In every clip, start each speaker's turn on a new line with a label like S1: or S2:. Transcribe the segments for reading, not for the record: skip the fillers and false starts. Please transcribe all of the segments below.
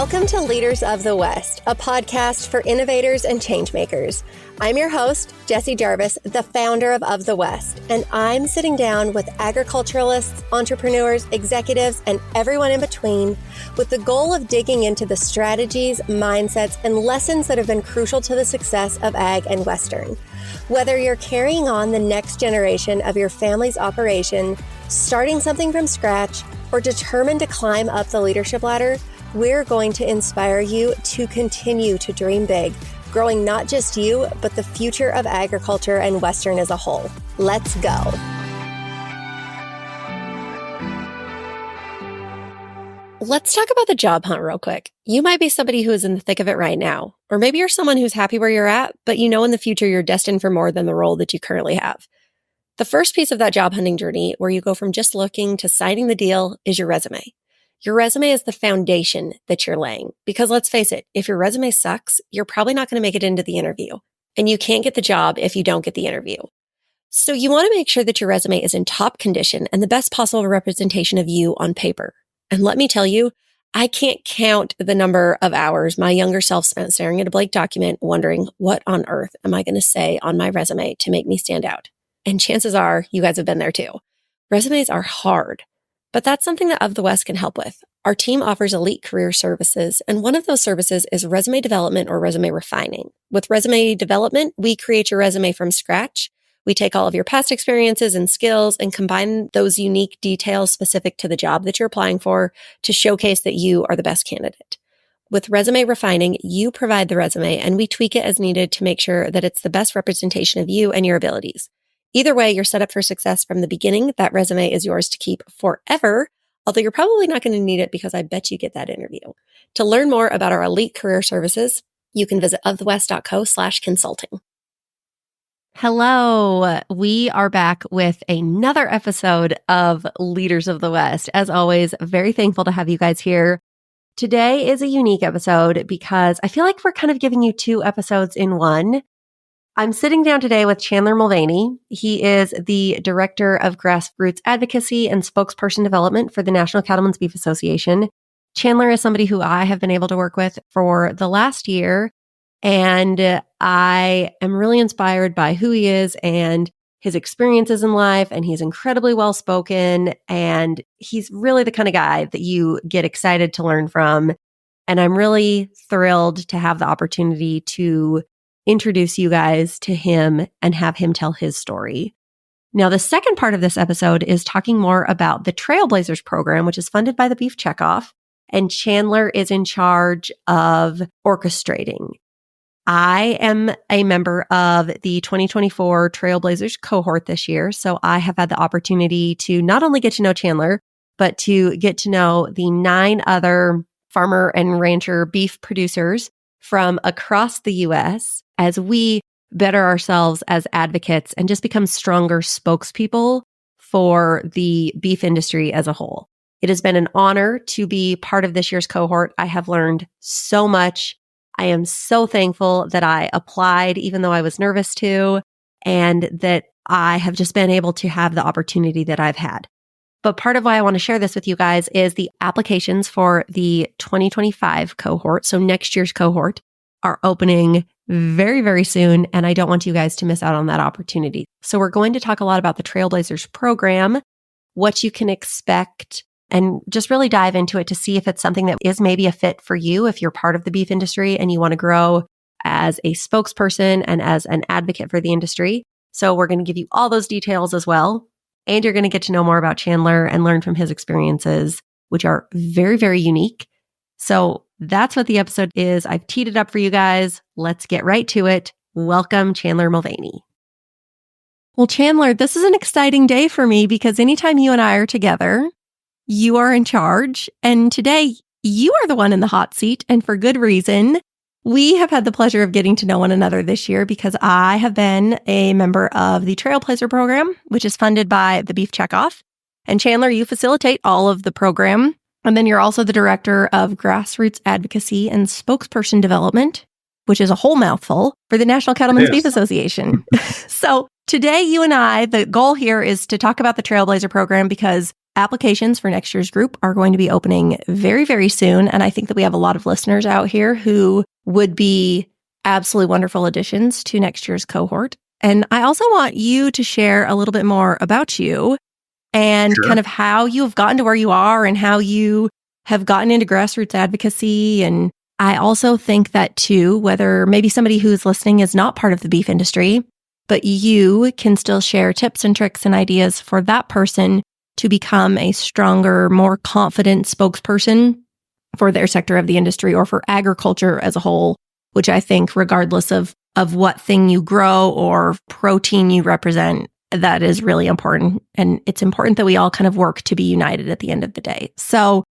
S1: Welcome to Leaders of the West, a podcast for innovators and changemakers. I'm your host, Jessie Jarvis, the founder of the West, and I'm sitting down with agriculturalists, entrepreneurs, executives, and everyone in between with the goal of digging into the strategies, mindsets, and lessons that have been crucial to the success of ag and Western. Whether you're carrying on the next generation of your family's operation, starting something from scratch, or determined to climb up the leadership ladder, we're going to inspire you to continue to dream big, growing not just you, but the future of agriculture and Western as a whole. Let's go. Let's talk about the job hunt real quick. You might be somebody who is in the thick of it right now, or maybe you're someone who's happy where you're at, but you know in the future you're destined for more than the role that you currently have. The first piece of that job hunting journey, where you go from just looking to signing the deal, is your resume. Your resume is the foundation that you're laying. Because let's face it, if your resume sucks, you're probably not going to make it into the interview. And you can't get the job if you don't get the interview. So you want to make sure that your resume is in top condition and the best possible representation of you on paper. And let me tell you, I can't count the number of hours my younger self spent staring at a blank document, wondering what on earth am I going to say on my resume to make me stand out. And chances are you guys have been there too. Resumes are hard. But that's something that Of the West can help with. Our team offers elite career services, and one of those services is resume development or resume refining. With resume development, we create your resume from scratch. We take all of your past experiences and skills and combine those unique details specific to the job that you're applying for to showcase that you are the best candidate. With resume refining, you provide the resume and we tweak it as needed to make sure that it's the best representation of you and your abilities. Either way, you're set up for success from the beginning. That resume is yours to keep forever, although you're probably not going to need it because I bet you get that interview. To learn more about our elite career services, you can visit ofthewest.co/consulting. Hello, we are back with another episode of Leaders of the West. As always, very thankful to have you guys here. Today is a unique episode because I feel like we're kind of giving you two episodes in one. I'm sitting down today with Chandler Mulvaney. He is the Director of Grassroots Advocacy and Spokesperson Development for the National Cattlemen's Beef Association. Chandler is somebody who I have been able to work with for the last year, and I am really inspired by who he is and his experiences in life, and he's incredibly well-spoken, and he's really the kind of guy that you get excited to learn from. And I'm really thrilled to have the opportunity to introduce you guys to him and have him tell his story. Now, the second part of this episode is talking more about the Trailblazers program, which is funded by the Beef Checkoff, and Chandler is in charge of orchestrating. I am a member of the 2024 Trailblazers cohort this year, so I have had the opportunity to not only get to know Chandler, but to get to know the 9 other farmer and rancher beef producers from across the U.S. as we better ourselves as advocates and just become stronger spokespeople for the beef industry as a whole. It has been an honor to be part of this year's cohort. I have learned so much. I am so thankful that I applied, even though I was nervous to, and that I have just been able to have the opportunity that I've had. But part of why I want to share this with you guys is the applications for the 2025 cohort, so next year's cohort, are opening very, very soon, and I don't want you guys to miss out on that opportunity. So we're going to talk a lot about the Trailblazers program, what you can expect, and just really dive into it to see if it's something that is maybe a fit for you if you're part of the beef industry and you want to grow as a spokesperson and as an advocate for the industry. So we're going to give you all those details as well. And you're going to get to know more about Chandler and learn from his experiences, which are very, very unique. So that's what the episode is. I've teed it up for you guys. Let's get right to it. Welcome, Chandler Mulvaney. Well, Chandler, this is an exciting day for me because anytime you and I are together, you are in charge. And today, you are the one in the hot seat, and for good reason. We have had the pleasure of getting to know one another this year because I have been a member of the Trailblazer program, which is funded by the Beef Checkoff. And Chandler, you facilitate all of the program. And then you're also the Director of Grassroots Advocacy and Spokesperson Development, which is a whole mouthful, for the National Cattlemen's Beef Association. So today, you and I, the goal here is to talk about the Trailblazer program because applications for next year's group are going to be opening very, very soon. And I think that we have a lot of listeners out here who would be absolutely wonderful additions to next year's cohort. And I also want you to share a little bit more about you and kind of how you have gotten to where you are and how you have gotten into grassroots advocacy. And I also think that too, whether maybe somebody who's listening is not part of the beef industry, but you can still share tips and tricks and ideas for that person to become a stronger, more confident spokesperson for their sector of the industry or for agriculture as a whole, which I think regardless of what thing you grow or protein you represent, that is really important. And it's important that we all kind of work to be united at the end of the day. So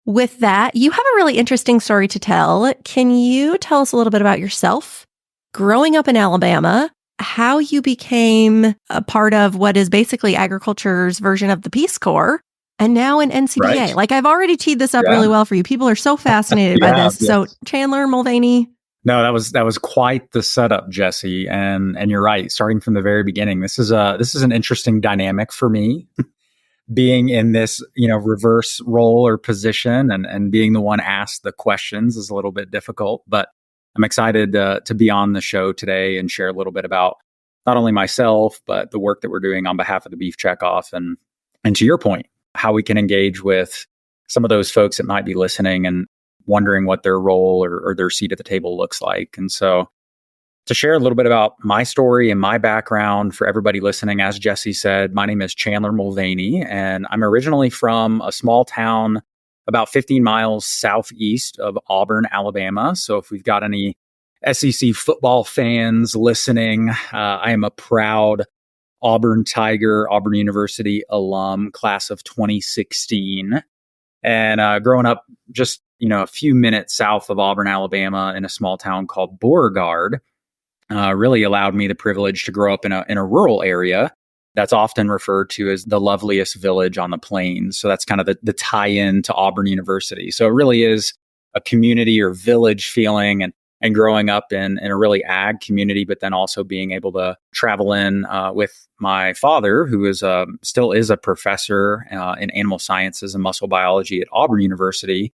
S1: with that, you have a really interesting story to tell. Can you tell us a little bit about yourself, growing up in Alabama, how you became a part of what is basically agriculture's version of the Peace Corps, and now in NCBA?
S2: Right.
S1: Like, I've already teed this up really well for you. People are so fascinated by this.
S2: Yes.
S1: So Chandler Mulvaney.
S2: No, that was quite the setup, Jesse. And you're right. Starting from the very beginning, this is an interesting dynamic for me, being in this, reverse role or position and being the one asked the questions is a little bit difficult, but I'm excited to be on the show today and share a little bit about not only myself, but the work that we're doing on behalf of the Beef Checkoff. And to your point, how we can engage with some of those folks that might be listening and wondering what their role or their seat at the table looks like. And so to share a little bit about my story and my background for everybody listening, as Jesse said, my name is Chandler Mulvaney, and I'm originally from a small town about 15 miles southeast of Auburn, Alabama. So if we've got any SEC football fans listening, I am a proud Auburn Tiger, Auburn University alum, class of 2016. And growing up just, a few minutes south of Auburn, Alabama, in a small town called Beauregard, really allowed me the privilege to grow up in a rural area that's often referred to as the loveliest village on the plains. So that's kind of the tie-in to Auburn University. So it really is a community or village feeling, and growing up in a really ag community, but then also being able to travel in with my father, who is still is a professor in animal sciences and muscle biology at Auburn University.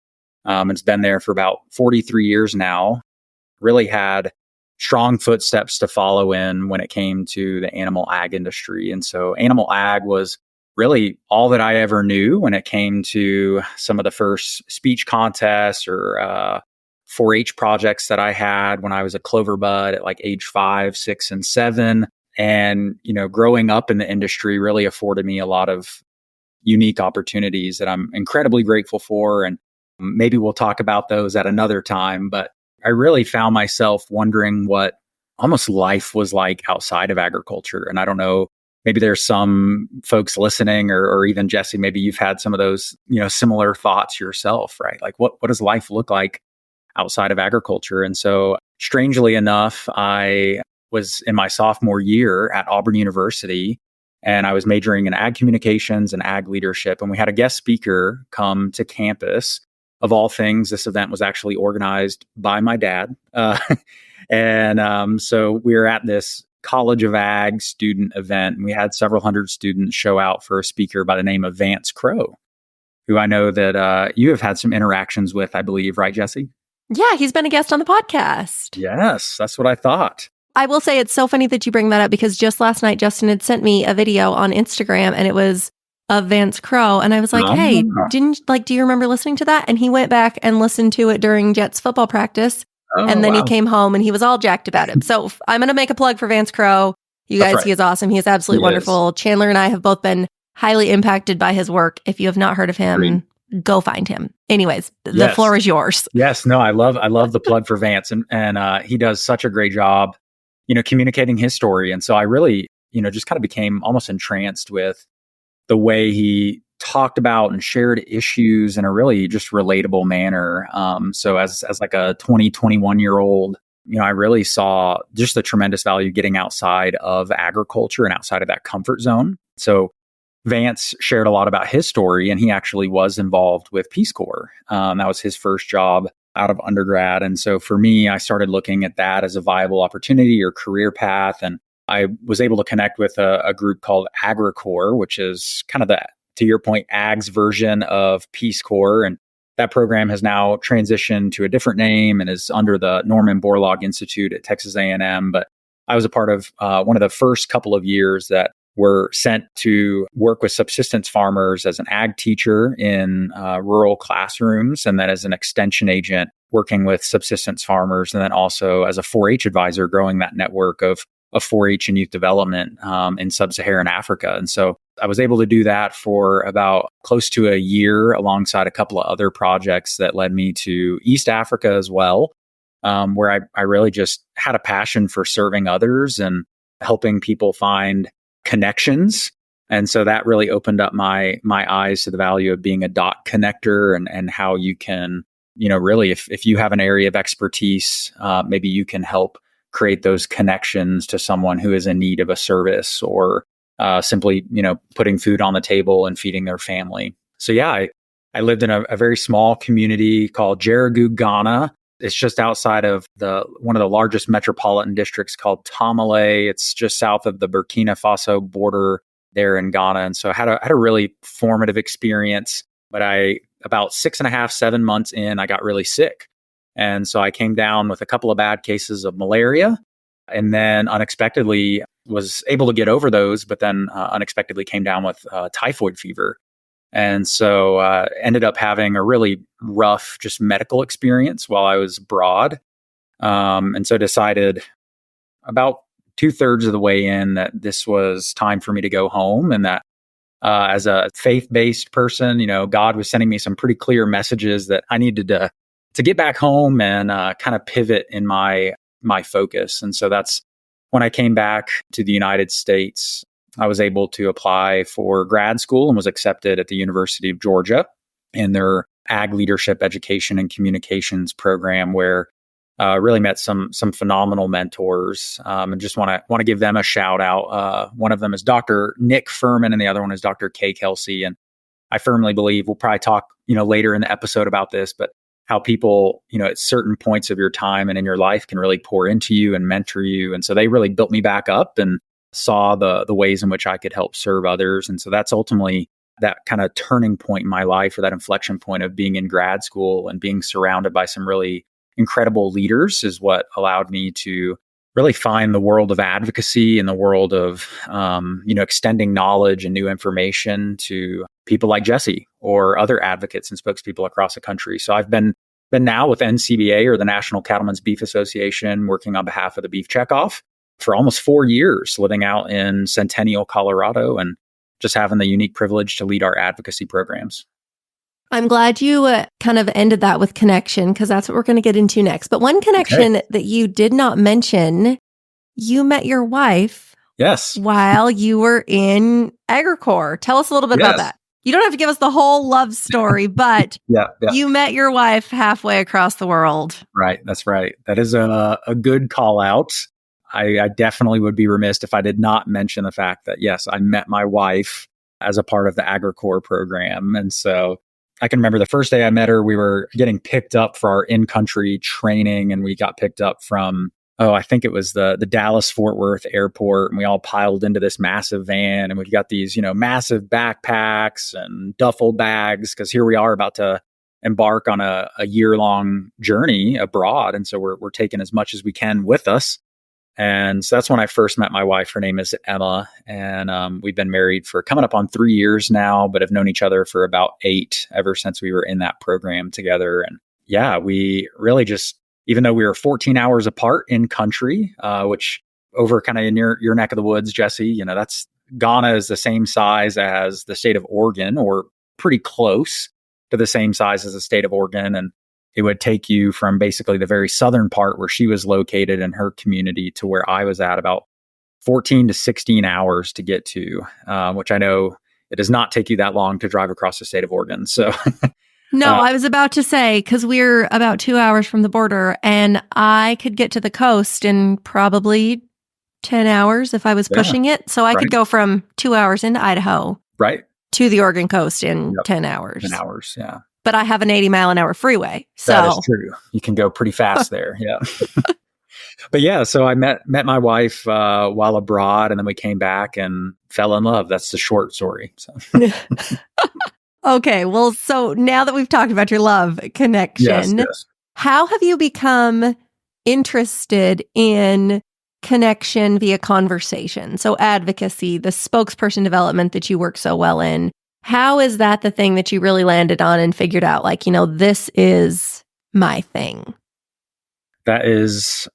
S2: It's been there for about 43 years now. Really had strong footsteps to follow in when it came to the animal ag industry. And so animal ag was really all that I ever knew when it came to some of the first speech contests or 4-H projects that I had when I was a clover bud at like age 5, 6, and 7. And, growing up in the industry really afforded me a lot of unique opportunities that I'm incredibly grateful for. And maybe we'll talk about those at another time. But I really found myself wondering what almost life was like outside of agriculture. And I don't know, maybe there's some folks listening or even Jesse, maybe you've had some of those, similar thoughts yourself, right? Like what does life look like outside of agriculture? And so strangely enough, I was in my sophomore year at Auburn University, and I was majoring in ag communications and ag leadership. And we had a guest speaker come to campus. Of all things, this event was actually organized by my dad. So we were at this College of Ag student event, and we had several hundred students show out for a speaker by the name of Vance Crowe, who I know that you have had some interactions with, I believe, right, Jesse?
S1: Yeah, he's been a guest on the podcast.
S2: Yes, that's what I thought.
S1: I will say it's so funny that you bring that up, because just last night, Justin had sent me a video on Instagram, and it was of Vance Crowe. And I was like, hey, do you remember listening to that? And he went back and listened to it during Jets football practice. And then he came home and he was all jacked about it. So I'm going to make a plug for Vance Crowe. You guys, He is awesome. He is absolutely wonderful. Chandler and I have both been highly impacted by his work. If you have not heard of him, go find him. Anyways, the floor is yours.
S2: Yes, no, I love the plug for Vance. And he does such a great job, communicating his story. And so I really, just kind of became almost entranced with the way he talked about and shared issues in a really just relatable manner. So as like a 21-year-old, I really saw just the tremendous value getting outside of agriculture and outside of that comfort zone. So Vance shared a lot about his story, and he actually was involved with Peace Corps. That was his first job out of undergrad. And so for me, I started looking at that as a viable opportunity or career path. And I was able to connect with a group called AgriCorps, which is kind of the to your point, AG's version of Peace Corps. And that program has now transitioned to a different name and is under the Norman Borlaug Institute at Texas A&M. But I was a part of one of the first couple of years that were sent to work with subsistence farmers as an ag teacher in rural classrooms, and then as an extension agent working with subsistence farmers, and then also as a 4-H advisor growing that network of 4-H and youth development in sub-Saharan Africa. And so I was able to do that for about close to a year alongside a couple of other projects that led me to East Africa as well, where I really just had a passion for serving others and helping people find connections. And so that really opened up my eyes to the value of being a dot connector and how you can, really, if you have an area of expertise, maybe you can help create those connections to someone who is in need of a service or simply, putting food on the table and feeding their family. So yeah, I lived in a very small community called Jerigu, Ghana. It's just outside of one of the largest metropolitan districts called Tamale. It's just south of the Burkina Faso border there in Ghana. And so I had a really formative experience, but about 6.5, 7 months in, I got really sick. And so I came down with a couple of bad cases of malaria, and then unexpectedly was able to get over those, but then unexpectedly came down with typhoid fever. And so ended up having a really rough just medical experience while I was abroad. And so decided about 2/3 of the way in that this was time for me to go home, and that as a faith-based person, God was sending me some pretty clear messages that I needed to get back home and kind of pivot in my focus. And so that's when I came back to the United States. I was able to apply for grad school and was accepted at the University of Georgia in their Ag Leadership Education and Communications program, where really met some phenomenal mentors, and just want to give them a shout out. One of them is Dr. Nick Furman, and the other one is Dr. Kay Kelsey. And I firmly believe, we'll probably talk later in the episode about this, but how people at certain points of your time and in your life can really pour into you and mentor you. And so they really built me back up and saw the ways in which I could help serve others. And so that's ultimately that kind of turning point in my life, or that inflection point of being in grad school and being surrounded by some really incredible leaders, is what allowed me to really find the world of advocacy and the world of, extending knowledge and new information to people like Jesse or other advocates and spokespeople across the country. So I've been now with NCBA, or the National Cattlemen's Beef Association, working on behalf of the Beef Checkoff for almost 4 years, living out in Centennial, Colorado, and just having the unique privilege to lead our advocacy programs.
S1: I'm glad you kind of ended that with connection, because that's what we're going to get into next. But one connection that you did not mention, you met your wife.
S2: Yes.
S1: While you were in AgriCorps. Tell us a little bit about that. You don't have to give us the whole love story, but you met your wife halfway across the world. Right.
S2: That's right. That is a good call out. I definitely would be remiss if I did not mention the fact that, yes, I met my wife as a part of the AgriCorps program. And so I can remember the first day I met her, we were getting picked up for our in-country training, and we got picked up from, I think it was the Dallas-Fort Worth airport, and we all piled into this massive van, and we've got these, massive backpacks and duffel bags, because here we are about to embark on a year-long journey abroad. And so we're taking as much as we can with us. And so that's when I first met my wife. Her name is Emma. And we've been married for coming up on 3 years now, but have known each other for about 8 ever since we were in that program together. And yeah, we really just, even though we were 14 hours apart in country, which over kind of in your neck of the woods, Jesse, that's Ghana is the same size as the state of Oregon, or pretty close to the same size as the state of Oregon. And it would take you from basically the very southern part where she was located in her community to where I was at about 14 to 16 hours to get to, which I know it does not take you that long to drive across the state of Oregon. So
S1: no, I was about to say, because we're about 2 hours from the border, and I could get to the coast in probably 10 hours if I was pushing it. So I could go from 2 hours into Idaho to the Oregon coast in 10 hours.
S2: 10 hours, yeah.
S1: But I have an 80-mile-an-hour freeway. So
S2: that is true. You can go pretty fast there. Yeah. But yeah, so I met my wife while abroad, and then we came back and fell in love. That's the short story. So.
S1: Okay, well, so now that we've talked about your love
S2: Yes,
S1: connection,
S2: yes.
S1: how have you become interested in connection via conversation? So advocacy, the spokesperson development that you work so well in. How is that the thing that you really landed on and figured out, like, this is my thing?
S2: That is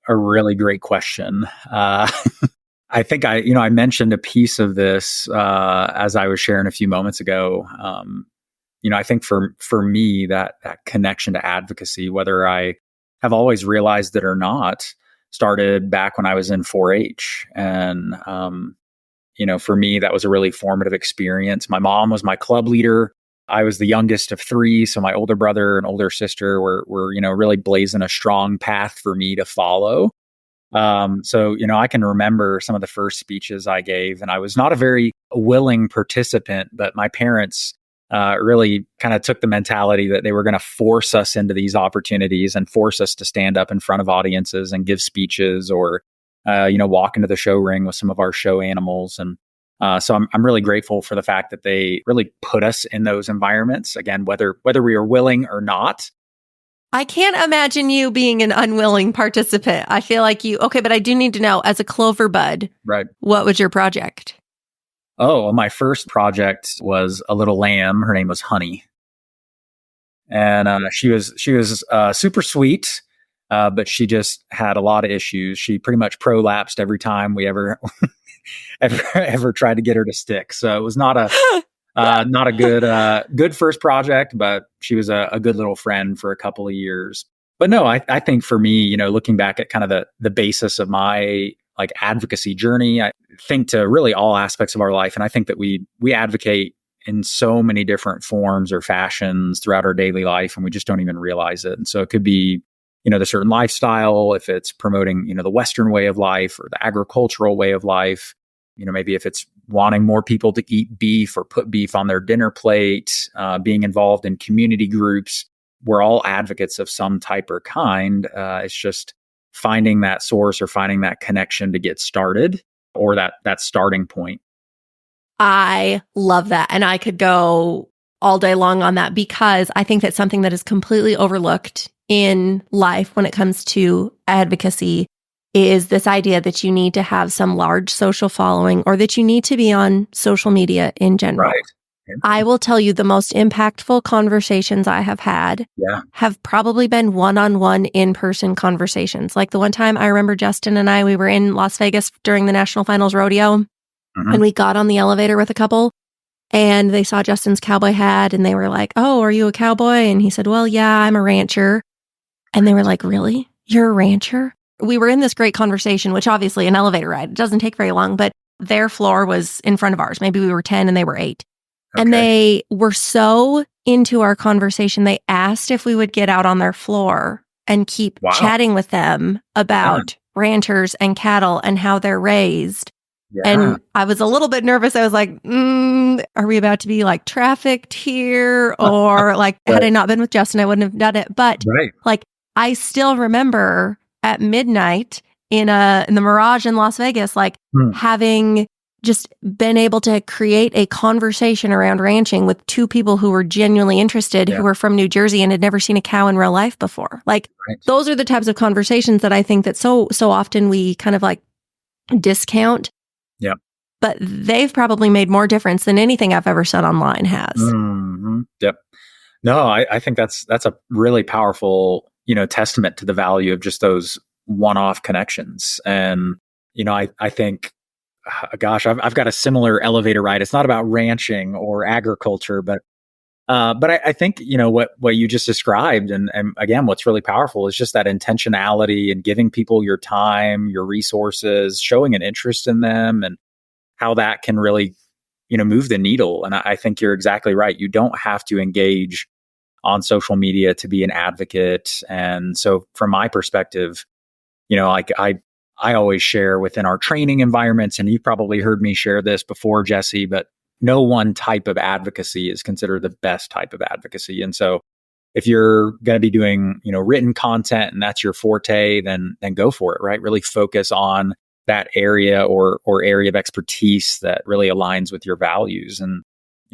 S2: a really great question. I think I mentioned a piece of this as I was sharing a few moments ago. I think for me that connection to advocacy, whether I have always realized it or not, started back when I was in 4-H, and for me that was a really formative experience. My mom was my club leader. I was the youngest of 3, so my older brother and older sister were really blazing a strong path for me to follow. So I can remember some of the first speeches I gave, and I was not a very willing participant, but my parents really kind of took the mentality that they were going to force us into these opportunities and force us to stand up in front of audiences and give speeches, or walk into the show ring with some of our show animals. And so I'm really grateful for the fact that they really put us in those environments, again, whether we are willing or not.
S1: I can't imagine you being an unwilling participant. I feel like okay, but I do need to know, as a Clover Bud,
S2: Right.
S1: What was your project?
S2: Oh, well, my first project was a little lamb. Her name was Honey. And she was super sweet, but she just had a lot of issues. She pretty much prolapsed every time we ever ever tried to get her to stick. So it was not a good first project, but she was a good little friend for a couple of years. But no, I think for me, looking back at kind of the basis of my like advocacy journey, I think to really all aspects of our life. And I think that we advocate in so many different forms or fashions throughout our daily life, and we just don't even realize it. And so it could be, the certain lifestyle, if it's promoting, the Western way of life or the agricultural way of life, maybe if it's wanting more people to eat beef or put beef on their dinner plate, being involved in community groups. We're all advocates of some type or kind. It's just finding that source or finding that connection to get started, or that starting point.
S1: I love that. And I could go all day long on that, because I think that's something that is completely overlooked in life when it comes to advocacy, is this idea that you need to have some large social following, or that you need to be on social media in general.
S2: Right.
S1: I will tell you, the most impactful conversations I have had have probably been one-on-one in-person conversations. Like the one time I remember Justin and I, we were in Las Vegas during the National Finals Rodeo, and we got on the elevator with a couple, and they saw Justin's cowboy hat, and they were like, "Oh, are you a cowboy?" And he said, "Well, yeah, I'm a rancher." And they were like, "Really? You're a rancher?" We were in this great conversation, which obviously an elevator ride, it doesn't take very long, but their floor was in front of ours. Maybe we were 10 and they were 8. Okay. And they were so into our conversation, they asked if we would get out on their floor and keep chatting with them about ranchers and cattle and how they're raised. Yeah. And I was a little bit nervous. I was like, are we about to be like trafficked here? Or like, had I not been with Justin, I wouldn't have done it. But like, I still remember at midnight in the Mirage in Las Vegas, like having just been able to create a conversation around ranching with 2 people who were genuinely interested, who were from New Jersey and had never seen a cow in real life before. Like those are the types of conversations that I think that so often we kind of like discount.
S2: Yeah.
S1: But they've probably made more difference than anything I've ever said online has.
S2: Mm-hmm. Yep. No, I think that's a really powerful, testament to the value of just those one-off connections. And, I think, gosh, I've got a similar elevator ride. It's not about ranching or agriculture, but I think, what you just described, and again, what's really powerful is just that intentionality and giving people your time, your resources, showing an interest in them, and how that can really, move the needle. And I think you're exactly right. You don't have to engage on social media to be an advocate. And so from my perspective, like I always share within our training environments, and you've probably heard me share this before, Jesse, but no one type of advocacy is considered the best type of advocacy. And so if you're going to be doing, written content and that's your forte, then go for it, right? Really focus on that area or area of expertise that really aligns with your values. And,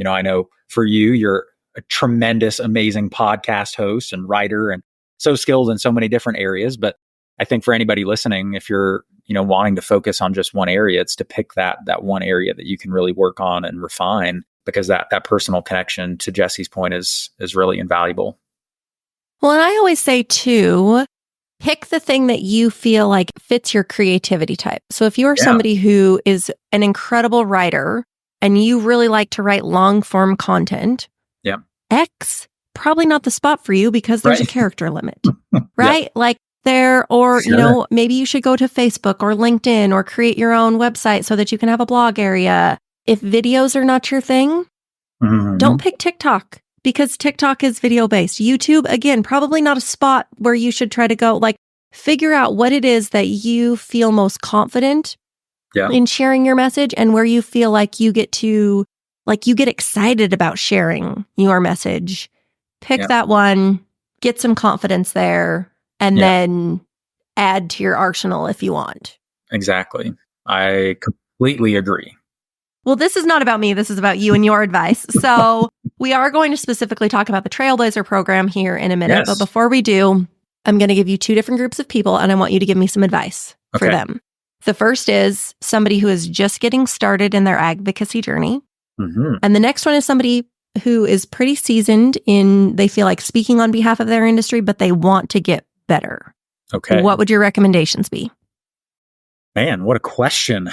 S2: I know for you, you're a tremendous, amazing podcast host and writer and so skilled in so many different areas. But I think for anybody listening, if you're, wanting to focus on just one area, it's to pick that one area that you can really work on and refine, because that personal connection, to Jesse's point, is really invaluable.
S1: Well, and I always say too, pick the thing that you feel like fits your creativity type. So if you are somebody who is an incredible writer and you really like to write long form content, X, probably not the spot for you because there's a character limit, right? Like maybe you should go to Facebook or LinkedIn or create your own website so that you can have a blog area. If videos are not your thing, don't pick TikTok, because TikTok is video based. YouTube, again, probably not a spot where you should try to go. Like, figure out what it is that you feel most confident in sharing your message, and where you feel like you get excited about sharing your message. Pick that one, get some confidence there, and then add to your arsenal if you want.
S2: Exactly. I completely agree.
S1: Well, this is not about me. This is about you and your advice. So we are going to specifically talk about the Trailblazer program here in a minute. Yes. But before we do, I'm going to give you two different groups of people, and I want you to give me some advice for them. The first is somebody who is just getting started in their advocacy journey. And the next one is somebody who is pretty seasoned they feel like speaking on behalf of their industry, but they want to get better. Okay. What would your recommendations be?
S2: Man, what a question.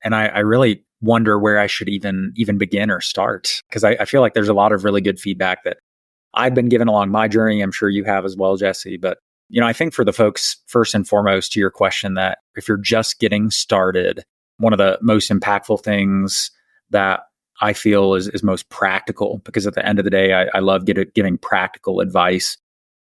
S2: And I really wonder where I should even begin or start, because I feel like there's a lot of really good feedback that I've been given along my journey. I'm sure you have as well, Jesse. But, I think for the folks, first and foremost, to your question, that if you're just getting started, one of the most impactful things that I feel is most practical, because at the end of the day, I love giving practical advice,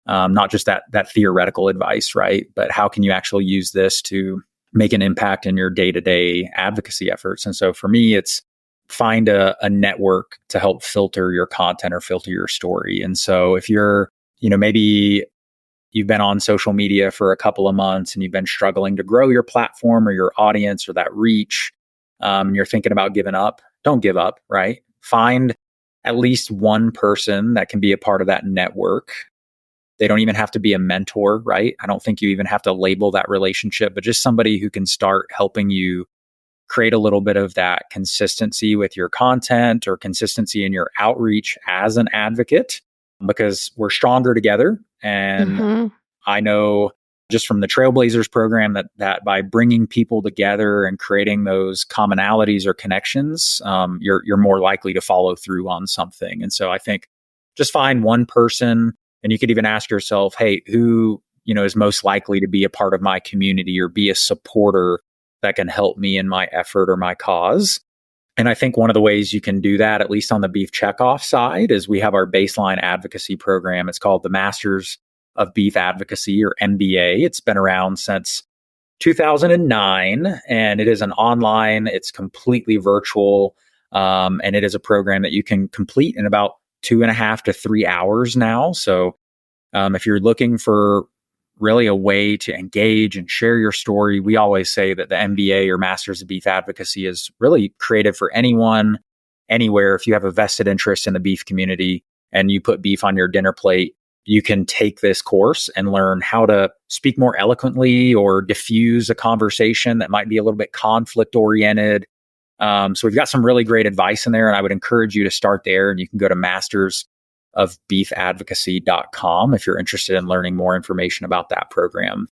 S2: not just that theoretical advice, right? But how can you actually use this to make an impact in your day-to-day advocacy efforts? And so for me, it's find a network to help filter your content or filter your story. And so if you're, maybe you've been on social media for a couple of months and you've been struggling to grow your platform or your audience or that reach, and you're thinking about giving up, don't give up, right? Find at least one person that can be a part of that network. They don't even have to be a mentor, right? I don't think you even have to label that relationship, but just somebody who can start helping you create a little bit of that consistency with your content or consistency in your outreach as an advocate, because we're stronger together. And I know just from the Trailblazers program that by bringing people together and creating those commonalities or connections, you're more likely to follow through on something. And so I think just find one person. And you could even ask yourself, hey, who, is most likely to be a part of my community or be a supporter that can help me in my effort or my cause? And I think one of the ways you can do that, at least on the Beef Checkoff side, is we have our baseline advocacy program. It's called the Masters of Beef Advocacy, or MBA. It's been around since 2009, and it is an online, it's completely virtual, and it is a program that you can complete in about 2.5 to 3 hours now. So if you're looking for really a way to engage and share your story, we always say that the MBA, or Masters of Beef Advocacy, is really created for anyone, anywhere. If you have a vested interest in the beef community and you put beef on your dinner plate, you can take this course and learn how to speak more eloquently or diffuse a conversation that might be a little bit conflict oriented. So we've got some really great advice in there, and I would encourage you to start there. And you can go to mastersofbeefadvocacy.com if you're interested in learning more information about that program.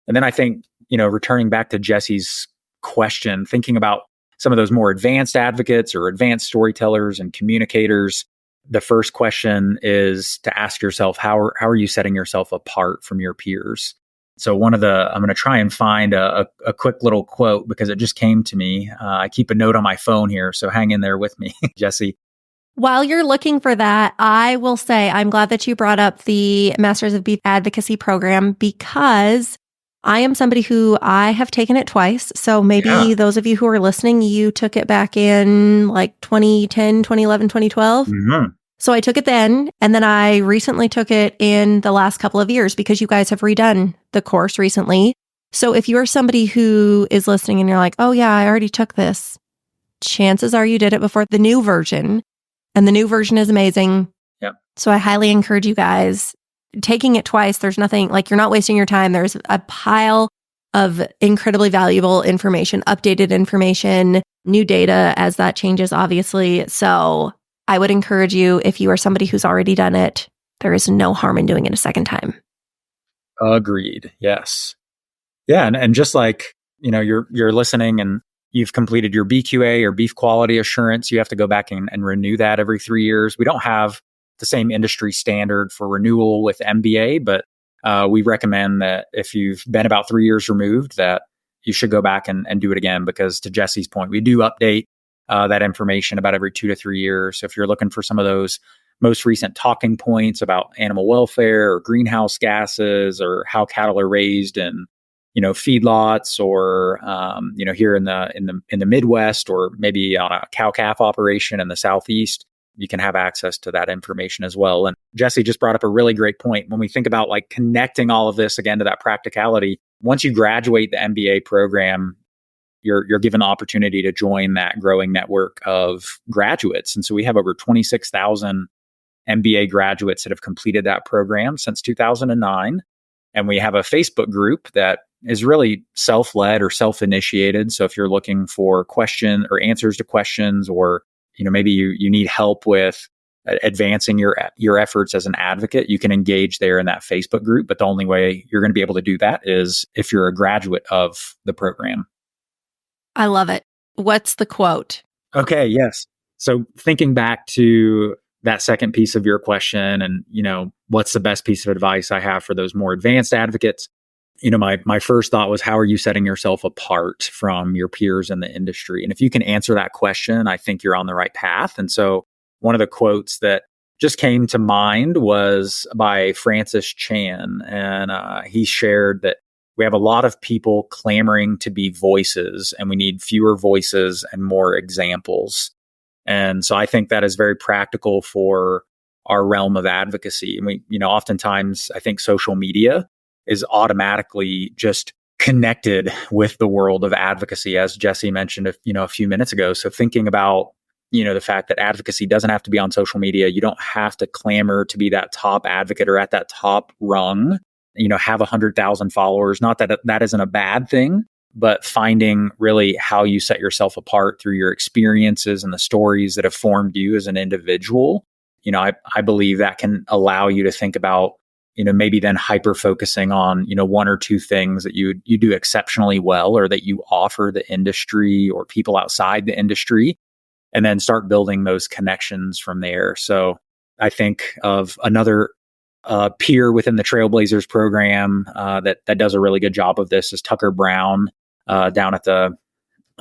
S2: And then I think, returning back to Jesse's question, thinking about some of those more advanced advocates or advanced storytellers and communicators, the first question is to ask yourself, how are you setting yourself apart from your peers? So I'm going to try and find a quick little quote, because it just came to me. I keep a note on my phone here, so hang in there with me, Jesse.
S1: While you're looking for that, I will say I'm glad that you brought up the Masters of Beef Advocacy program, because I am somebody who I have taken it twice. So maybe those of you who are listening, you took it back in like 2010, 2011, 2012. So I took it then, and then I recently took it in the last couple of years because you guys have redone the course recently. So if you're somebody who is listening and you're like, oh yeah, I already took this, chances are you did it before the new version, and the new version is amazing.
S2: Yep.
S1: So I highly encourage you guys taking it twice. There's nothing like you're not wasting your time. There's a pile of incredibly valuable information, updated information, new data as that changes, obviously. So I would encourage you, if you are somebody who's already done it, there is no harm in doing it a second time.
S2: Agreed. Yes. Yeah. And just like, you're listening and you've completed your BQA or beef quality assurance, you have to go back and renew that every 3 years. We don't have the same industry standard for renewal with MBA, but we recommend that if you've been about 3 years removed, that you should go back and do it again, because to Jesse's point, we do update that information about every 2 to 3 years. So if you're looking for some of those most recent talking points about animal welfare or greenhouse gases or how cattle are raised in, feedlots or, here in the Midwest, or maybe on a cow-calf operation in the Southeast, you can have access to that information as well. And Jesse just brought up a really great point. When we think about like connecting all of this again to that practicality, once you graduate the MBA program, you're given the opportunity to join that growing network of graduates. And so we have over 26,000 MBA graduates that have completed that program since 2009. And we have a Facebook group that is really self-led or self-initiated. So if you're looking for question or answers to questions, or maybe you need help with advancing your efforts as an advocate, you can engage there in that Facebook group. But the only way you're going to be able to do that is if you're a graduate of the program.
S1: I love it. What's the quote? Okay,
S2: yes. So thinking back to that second piece of your question and, what's the best piece of advice I have for those more advanced advocates? My first thought was, how are you setting yourself apart from your peers in the industry? And if you can answer that question, I think you're on the right path. And so one of the quotes that just came to mind was by Francis Chan. And he shared that we have a lot of people clamoring to be voices, and we need fewer voices and more examples. And so I think that is very practical for our realm of advocacy. And we, oftentimes I think social media is automatically just connected with the world of advocacy, as Jesse mentioned, a few minutes ago. So thinking about, the fact that advocacy doesn't have to be on social media. You don't have to clamor to be that top advocate or at that top rung, have 100,000 followers. Not that that isn't a bad thing, but finding really how you set yourself apart through your experiences and the stories that have formed you as an individual. I believe that can allow you to think about, maybe then hyper focusing on, one or two things that you do exceptionally well, or that you offer the industry or people outside the industry, and then start building those connections from there. So I think of another peer within the Trailblazers program that does a really good job of this is Tucker Brown down at the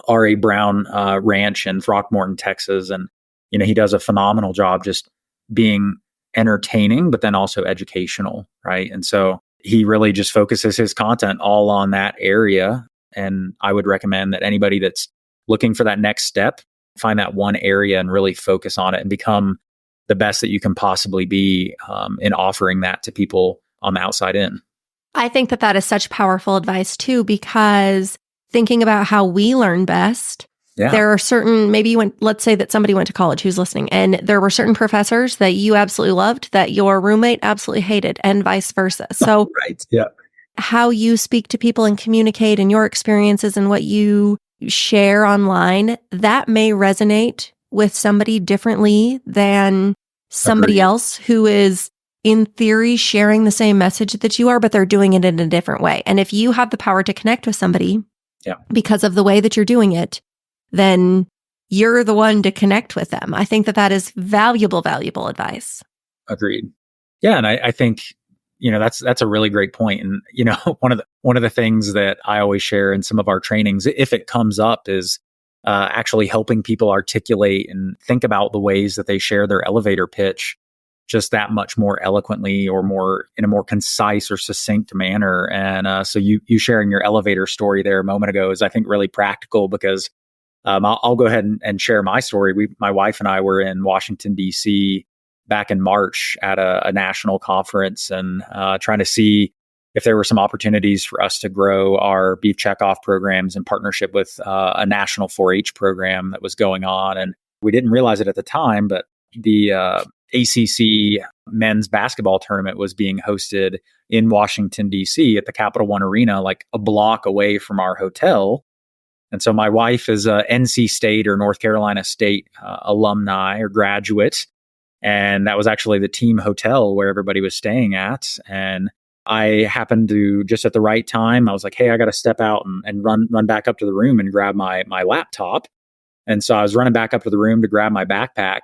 S2: R.A. Brown Ranch in Throckmorton, Texas. And, he does a phenomenal job just being entertaining, but then also educational, right? And so he really just focuses his content all on that area. And I would recommend that anybody that's looking for that next step, find that one area and really focus on it and become the best that you can possibly be in offering that to people on the outside in.
S1: I think that is such powerful advice too, because thinking about how we learn best, there are certain, maybe let's say that somebody went to college who's listening, and there were certain professors that you absolutely loved that your roommate absolutely hated, and vice versa. So
S2: right. Yeah.
S1: How you speak to people and communicate and your experiences and what you share online, that may resonate with somebody differently than somebody else who is in theory sharing the same message that you are, but they're doing it in a different way. And if you have the power to connect with somebody because of the way that you're doing it, then you're the one to connect with them. I think that is valuable advice.
S2: Agreed. Yeah. And I think, that's a really great point. And, one of the things that I always share in some of our trainings, if it comes up, is actually helping people articulate and think about the ways that they share their elevator pitch just that much more eloquently or more in a more concise or succinct manner. And so you sharing your elevator story there a moment ago is, I think, really practical, because I'll go ahead and share my story. My wife and I were in Washington, D.C. back in March at a national conference and trying to see if there were some opportunities for us to grow our Beef Checkoff programs in partnership with a national 4-H program that was going on. And we didn't realize it at the time, but the ACC men's basketball tournament was being hosted in Washington, D.C. at the Capital One Arena, like a block away from our hotel. And so my wife is a NC State or North Carolina State alumni or graduate. And that was actually the team hotel where everybody was staying at. And I happened to, just at the right time, I was like, hey, I got to step out and run back up to the room and grab my laptop. And so I was running back up to the room to grab my backpack.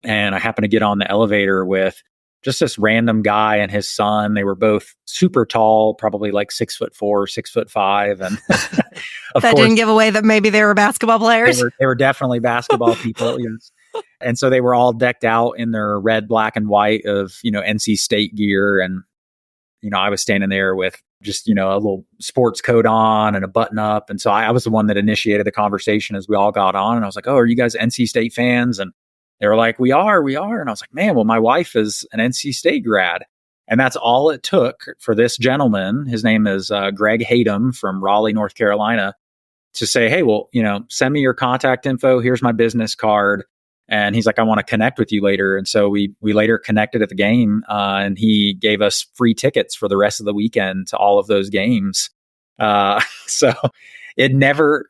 S2: And I happened to get on the elevator with just this random guy and his son. They were both super tall, probably like 6'4", 6'5". And of
S1: that
S2: course,
S1: didn't give away that maybe they were basketball players.
S2: They were definitely basketball people. Yes. And so they were all decked out in their red, black, and white of, NC State gear. And, I was standing there with just, a little sports coat on and a button up. And so I was the one that initiated the conversation as we all got on. And I was like, oh, are you guys NC State fans? And they were like, we are. And I was like, man, well, my wife is an NC State grad. And that's all it took for this gentleman. His name is Greg Hayden from Raleigh, North Carolina, to say, hey, well, send me your contact info. Here's my business card. And he's like, I want to connect with you later. And so we later connected at the game and he gave us free tickets for the rest of the weekend to all of those games. So it never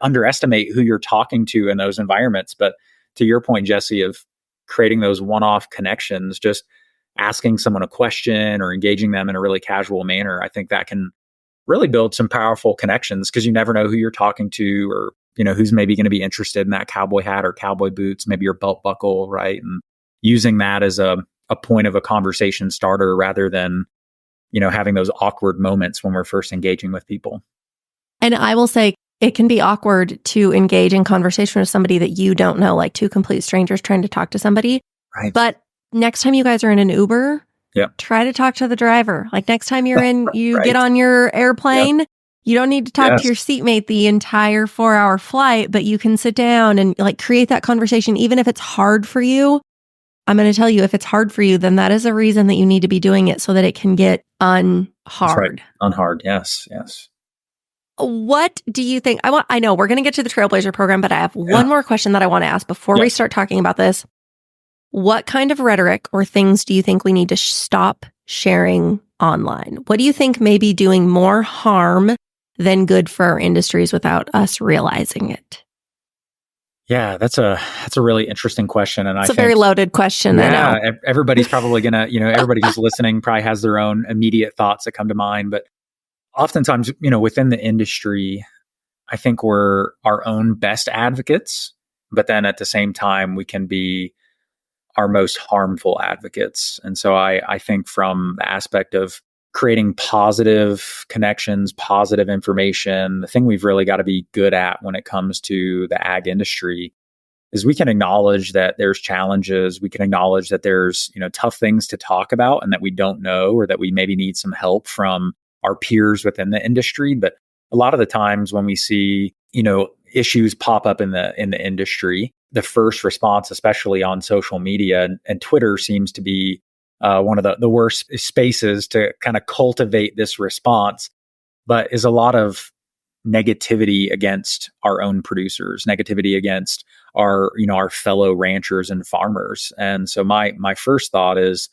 S2: underestimate who you're talking to in those environments. But to your point, Jesse, of creating those one-off connections, just asking someone a question or engaging them in a really casual manner, I think that can really build some powerful connections because you never know who you're talking to or, who's maybe going to be interested in that cowboy hat or cowboy boots, maybe your belt buckle, right? And using that as a point of a conversation starter rather than, having those awkward moments when we're first engaging with people.
S1: And I will say, it can be awkward to engage in conversation with somebody that you don't know, like two complete strangers trying to talk to somebody.
S2: Right.
S1: But next time you guys are in an Uber,
S2: yep,
S1: try to talk to the driver. Like next time you're you
S2: right,
S1: get on your airplane,
S2: yep,
S1: you don't need to talk to your seatmate the entire 4-hour flight, but you can sit down and like create that conversation, even if it's hard for you. I'm going to tell you, if it's hard for you, then that is a reason that you need to be doing it so that it can get unhard.
S2: That's right. Unhard. Yes.
S1: What do you think? I know we're going to get to the Trailblazer program, but I have one more question that I want to ask before we start talking about this. What kind of rhetoric or things do you think we need to stop sharing online? What do you think may be doing more harm than good for our industries without us realizing it?
S2: Yeah, that's a really interesting question. And
S1: it's a very loaded question.
S2: Yeah,
S1: I know.
S2: Everybody's probably going to, everybody who's listening probably has their own immediate thoughts that come to mind. But oftentimes, within the industry, I think we're our own best advocates, but then at the same time, we can be our most harmful advocates. And so I think from the aspect of creating positive connections, positive information, the thing we've really got to be good at when it comes to the ag industry is we can acknowledge that there's challenges. We can acknowledge that there's, tough things to talk about and that we don't know, or that we maybe need some help from our peers within the industry. But a lot of the times when we see, issues pop up in the industry, the first response, especially on social media and Twitter, seems to be one of the worst spaces to kind of cultivate this response, but is a lot of negativity against our own producers, negativity against our fellow ranchers and farmers. And so my first thought is,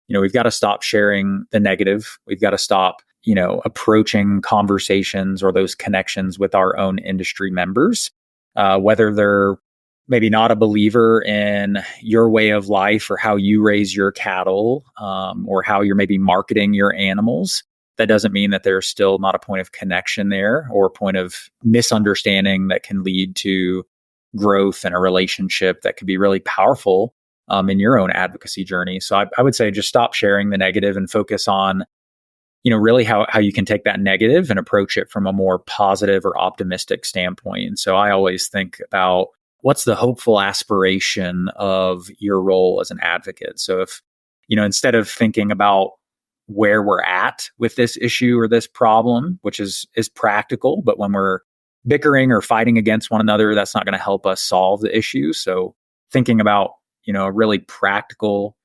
S2: we've got to stop sharing the negative. We've got to stop approaching conversations or those connections with our own industry members, whether they're maybe not a believer in your way of life or how you raise your cattle, or how you're maybe marketing your animals. That doesn't mean that there's still not a point of connection there or a point of misunderstanding that can lead to growth and a relationship that could be really powerful in your own advocacy journey. So I would say just stop sharing the negative and focus on really how you can take that negative and approach it from a more positive or optimistic standpoint. And so I always think about what's the hopeful aspiration of your role as an advocate. So if, instead of thinking about where we're at with this issue or this problem, which is practical, but when we're bickering or fighting against one another, that's not going to help us solve the issue. So thinking about a really practical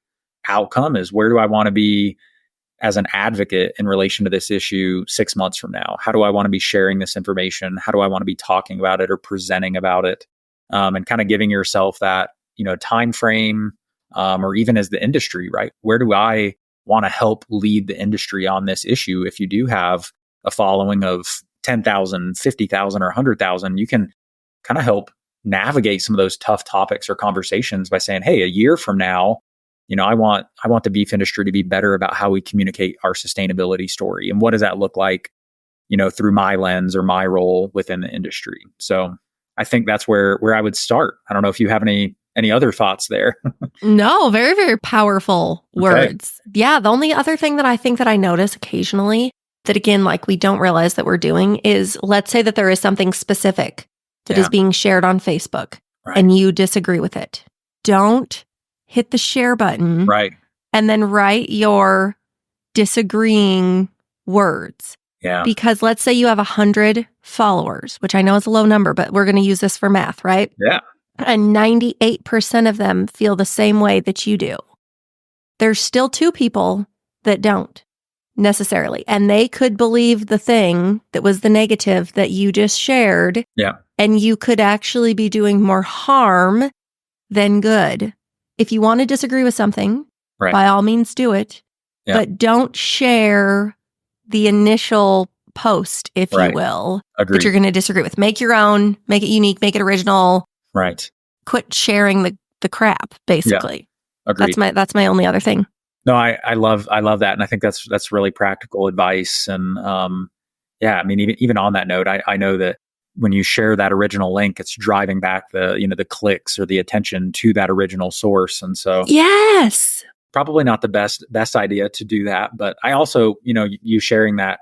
S2: outcome is where do I want to be as an advocate in relation to this issue 6 months from now? How do I want to be sharing this information? How do I want to be talking about it or presenting about it? And kind of giving yourself that, time frame, or even as the industry, right? Where do I want to help lead the industry on this issue? If you do have a following of 10,000, 50,000, or 100,000, you can kind of help navigate some of those tough topics or conversations by saying, hey, a year from now, I want the beef industry to be better about how we communicate our sustainability story. And what does that look like, through my lens or my role within the industry? So I think that's where I would start. I don't know if you have any other thoughts there.
S1: No, very, very powerful words. Okay. Yeah. The only other thing that I think that I notice occasionally that, again, like we don't realize that we're doing is, let's say that there is something specific that is being shared on Facebook, right, and you disagree with it. Don't hit the share button,
S2: right,
S1: and then write your disagreeing words.
S2: Yeah.
S1: Because let's say you have 100 followers, which I know is a low number, but we're going to use this for math, right?
S2: Yeah.
S1: And 98% of them feel the same way that you do. There's still 2 people that don't necessarily. And they could believe the thing that was the negative that you just shared.
S2: Yeah.
S1: And you could actually be doing more harm than good. If you want to disagree with something, right, by all means do it. Yeah. But don't share the initial post, if you will, that you're going to disagree with. Make your own, make it unique, make it original.
S2: Right.
S1: Quit sharing the crap, basically.
S2: Yeah. Agreed.
S1: That's my only other thing.
S2: No, I love that. And I think that's really practical advice. And I mean, even on that note, I know that when you share that original link, it's driving back the clicks or the attention to that original source. And so
S1: yes,
S2: probably not the best idea to do that. But I also, you sharing that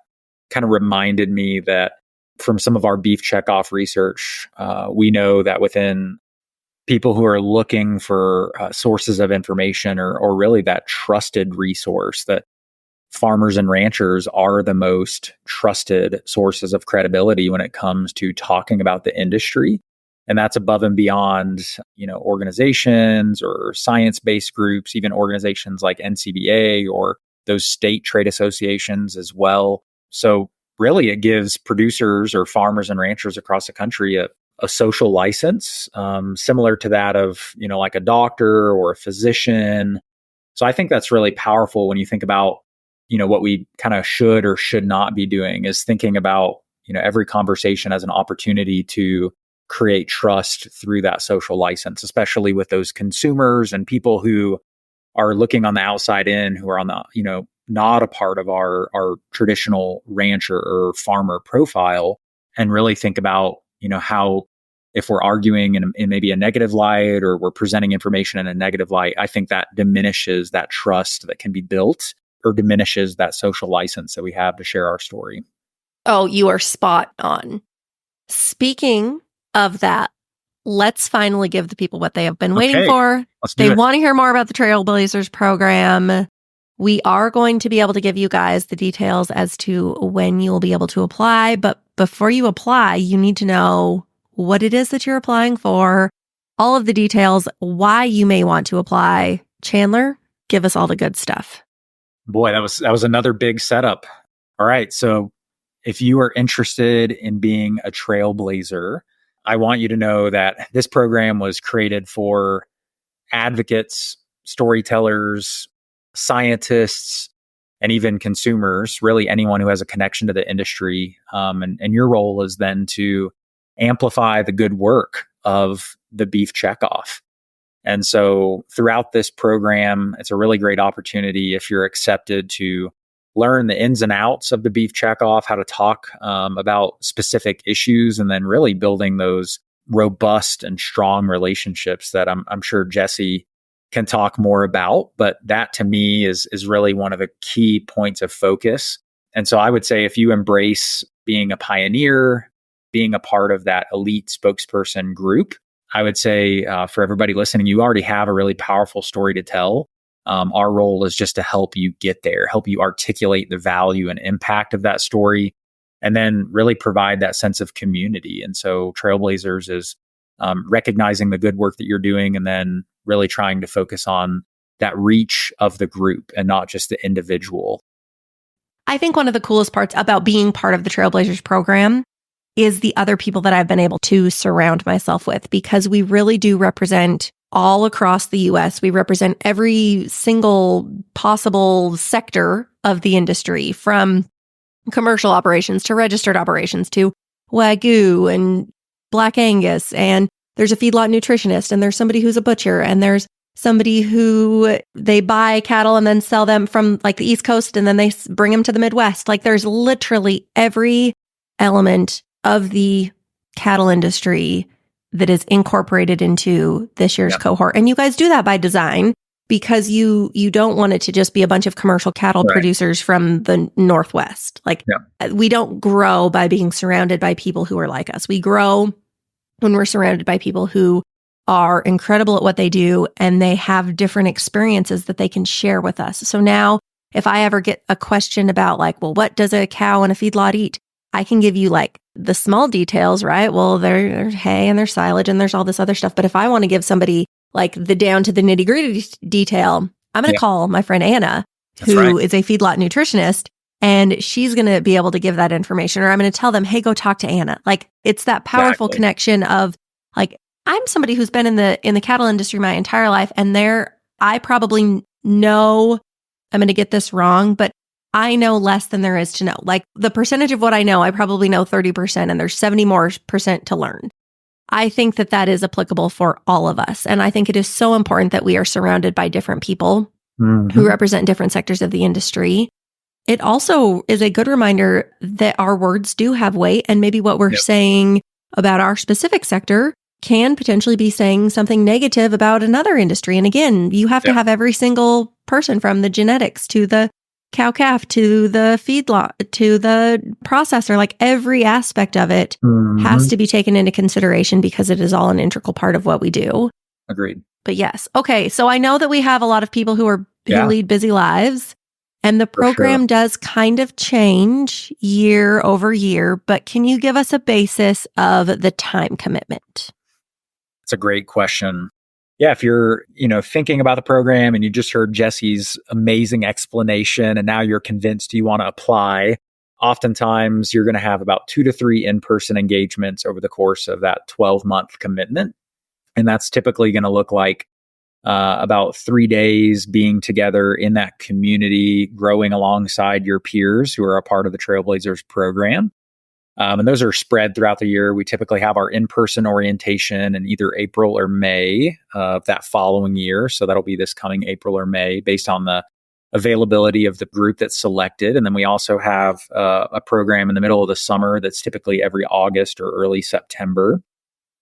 S2: kind of reminded me that from some of our Beef Checkoff research, we know that within people who are looking for sources of information or really that trusted resource, that farmers and ranchers are the most trusted sources of credibility when it comes to talking about the industry. And that's above and beyond, organizations or science-based groups, even organizations like NCBA or those state trade associations as well. So really, it gives producers or farmers and ranchers across the country a social license, similar to that of, like a doctor or a physician. So I think that's really powerful when you think about, what we kind of should or should not be doing is thinking about, every conversation as an opportunity to create trust through that social license, especially with those consumers and people who are looking on the outside in, who are on the, not a part of our traditional rancher or farmer profile, and really think about, how if we're arguing in maybe a negative light or we're presenting information in a negative light, I think that diminishes that trust that can be built or diminishes that social license that we have to share our story.
S1: Oh, you are spot on. Speaking of that, let's finally give the people what they have been waiting for. They want to hear more about the Trailblazers program. We are going to be able to give you guys the details as to when you'll be able to apply. But before you apply, you need to know what it is that you're applying for, all of the details, why you may want to apply. Chandler, give us all the good stuff.
S2: Boy, that was another big setup. All right. So if you are interested in being a Trailblazer, I want you to know that this program was created for advocates, storytellers, scientists, and even consumers, really anyone who has a connection to the industry. And your role is then to amplify the good work of the Beef Checkoff. And so throughout this program, it's a really great opportunity if you're accepted to learn the ins and outs of the Beef Checkoff, how to talk about specific issues, and then really building those robust and strong relationships that I'm sure Jesse can talk more about. But that to me is really one of the key points of focus. And so I would say if you embrace being a pioneer, being a part of that elite spokesperson group, I would say for everybody listening, you already have a really powerful story to tell. Our role is just to help you get there, help you articulate the value and impact of that story, and then really provide that sense of community. And so Trailblazers is recognizing the good work that you're doing and then really trying to focus on that reach of the group and not just the individual.
S1: I think one of the coolest parts about being part of the Trailblazers program is the other people that I've been able to surround myself with, because we really do represent all across the US. We represent every single possible sector of the industry, from commercial operations to registered operations to Wagyu and Black Angus. And there's a feedlot nutritionist, and there's somebody who's a butcher, and there's somebody who they buy cattle and then sell them from like the East Coast, and then they bring them to the Midwest. Like there's literally every element of the cattle industry that is incorporated into this year's cohort. And you guys do that by design, because you don't want it to just be a bunch of commercial cattle producers from the Northwest. Like we don't grow by being surrounded by people who are like us. We grow when we're surrounded by people who are incredible at what they do, and they have different experiences that they can share with us. So now if I ever get a question about like, well, what does a cow and a feedlot eat? I can give you like the small details, right? Well, there's hay and there's silage and there's all this other stuff. But if I want to give somebody like the down to the nitty gritty detail, I'm going to call my friend Anna, who is a feedlot nutritionist, and she's going to be able to give that information. Or I'm going to tell them, hey, go talk to Anna. Like it's that powerful connection of like, I'm somebody who's been in the cattle industry my entire life, and I probably know, I'm going to get this wrong, but I know less than there is to know. Like the percentage of what I know, I probably know 30%, and there's 70% more to learn. I think that is applicable for all of us. And I think it is so important that we are surrounded by different people who represent different sectors of the industry. It also is a good reminder that our words do have weight, and maybe what we're saying about our specific sector can potentially be saying something negative about another industry. And again, you have to have every single person, from the genetics to the cow-calf to the feedlot to the processor, like every aspect of it has to be taken into consideration, because it is all an integral part of what we do.
S2: Agreed.
S1: But yes. Okay. So I know that we have a lot of people who lead busy lives, and the program does kind of change year over year, but can you give us a basis of the time commitment?
S2: It's a great question. Yeah, if you're, thinking about the program and you just heard Jesse's amazing explanation and now you're convinced you want to apply, oftentimes you're going to have about 2 to 3 in-person engagements over the course of that 12-month commitment. And that's typically going to look like about 3 days being together in that community, growing alongside your peers who are a part of the Trailblazers program. And those are spread throughout the year. We typically have our in-person orientation in either April or May of that following year. So that'll be this coming April or May based on the availability of the group that's selected. And then we also have a program in the middle of the summer that's typically every August or early September.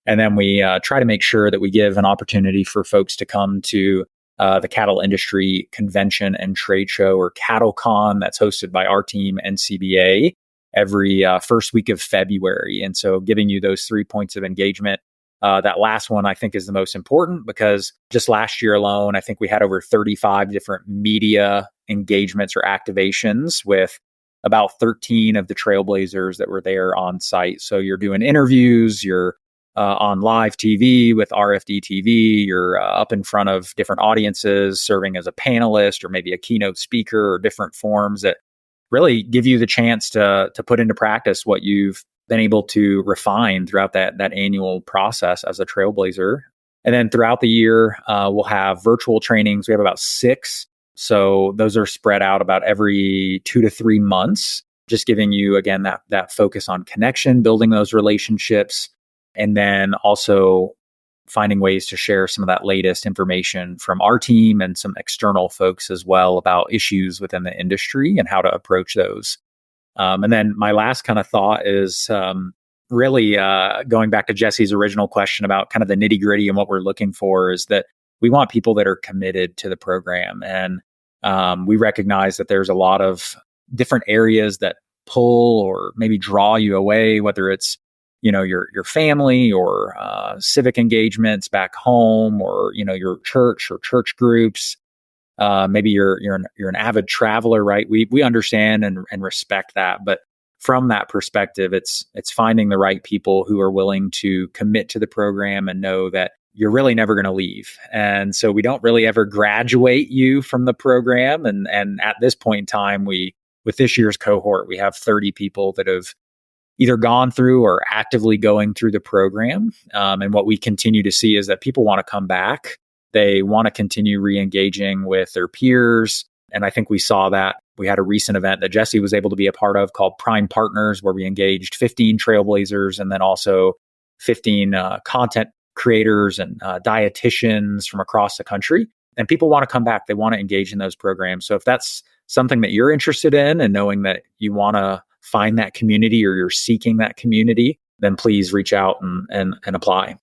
S2: And then we try to make sure that we give an opportunity for folks to come to the Cattle Industry Convention and Trade Show, or CattleCon, that's hosted by our team, NCBA, every first week of February. And so giving you those 3 points of engagement. That last one, I think, is the most important, because just last year alone, I think we had over 35 different media engagements or activations with about 13 of the Trailblazers that were there on site. So you're doing interviews, you're on live TV with RFD TV, you're up in front of different audiences, serving as a panelist or maybe a keynote speaker, or different forms that really give you the chance to put into practice what you've been able to refine throughout that annual process as a Trailblazer. And then throughout the year, we'll have virtual trainings. We have about 6. So those are spread out about every 2 to 3 months, just giving you, again, that focus on connection, building those relationships, and then also finding ways to share some of that latest information from our team and some external folks as well about issues within the industry and how to approach those. And then my last kind of thought is really going back to Jesse's original question about kind of the nitty gritty and what we're looking for, is that we want people that are committed to the program. And we recognize that there's a lot of different areas that pull or maybe draw you away, whether it's your family or civic engagements back home, or your church or church groups. Maybe you're an avid traveler, right? We understand and respect that, but from that perspective, it's finding the right people who are willing to commit to the program and know that you're really never going to leave. And so we don't really ever graduate you from the program. And at this point in time, with this year's cohort, we have 30 people that have either gone through or actively going through the program. And what we continue to see is that people want to come back. They want to continue re-engaging with their peers. And I think we saw that. We had a recent event that Jesse was able to be a part of called Prime Partners, where we engaged 15 Trailblazers and then also 15 content creators and dietitians from across the country. And people want to come back. They want to engage in those programs. So if that's something that you're interested in and knowing that you want to find that community or you're seeking that community, then please reach out and apply.